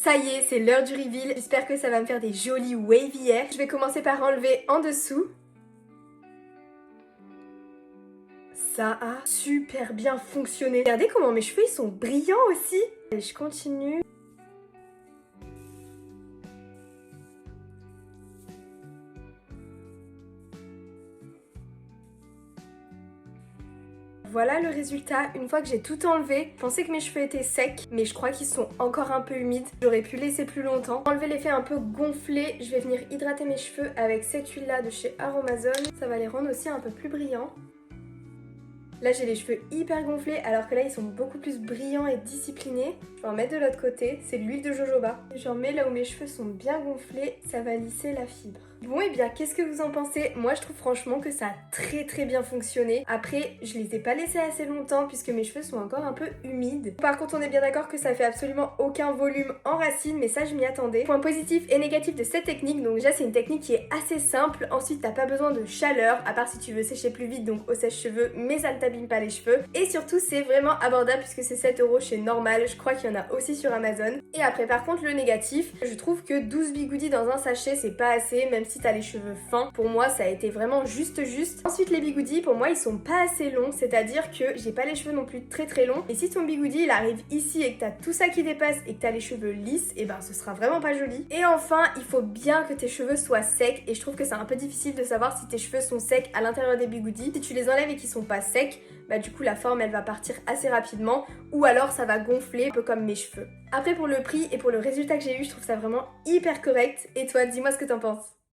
Ça y est, c'est l'heure du reveal. J'espère que ça va me faire des jolis wavy hair. Je vais commencer par enlever en dessous. Ça a super bien fonctionné. Regardez comment mes cheveux ils sont brillants aussi. Et je continue. Voilà le résultat, une fois que j'ai tout enlevé. Je pensais que mes cheveux étaient secs, mais je crois qu'ils sont encore un peu humides. J'aurais pu laisser plus longtemps. Pour enlever l'effet un peu gonflé, je vais venir hydrater mes cheveux avec cette huile là de chez Aromazone. Ça va les rendre aussi un peu plus brillants. Là j'ai les cheveux hyper gonflés alors que là ils sont beaucoup plus brillants et disciplinés. Je vais en mettre de l'autre côté, c'est de l'huile de jojoba. J'en mets là où mes cheveux sont bien gonflés, ça va lisser la fibre. Bon et bien qu'est-ce que vous en pensez? Moi je trouve franchement que ça a très bien fonctionné. Après je les ai pas laissés assez longtemps puisque mes cheveux sont encore un peu humides. Par contre on est bien d'accord que ça fait absolument aucun volume en racines, mais ça je m'y attendais. Point positif et négatif de cette technique, donc déjà c'est une technique qui est assez simple. Ensuite t'as pas besoin de chaleur, à part si tu veux sécher plus vite, donc au sèche-cheveux, mais ça ne t'abîme pas les cheveux. Et surtout c'est vraiment abordable puisque c'est 7 € chez Normal, je crois qu'il y en a aussi sur Amazon. Et après par contre le négatif, je trouve que 12 bigoudis dans un sachet c'est pas assez, même si t'as les cheveux fins. Pour moi ça a été vraiment juste. Ensuite les bigoudis pour moi ils sont pas assez longs, c'est-à-dire que j'ai pas les cheveux non plus très longs. Et si ton bigoudi il arrive ici et que t'as tout ça qui dépasse et que t'as les cheveux lisses, et ben ce sera vraiment pas joli. Et enfin il faut bien que tes cheveux soient secs, et je trouve que c'est un peu difficile de savoir si tes cheveux sont secs à l'intérieur des bigoudis. Si tu les enlèves et qu'ils sont pas secs, bah du coup la forme elle va partir assez rapidement, ou alors ça va gonfler un peu comme mes cheveux. Après pour le prix et pour le résultat que j'ai eu, je trouve ça vraiment hyper correct. Et toi, dis-moi ce que t'en penses.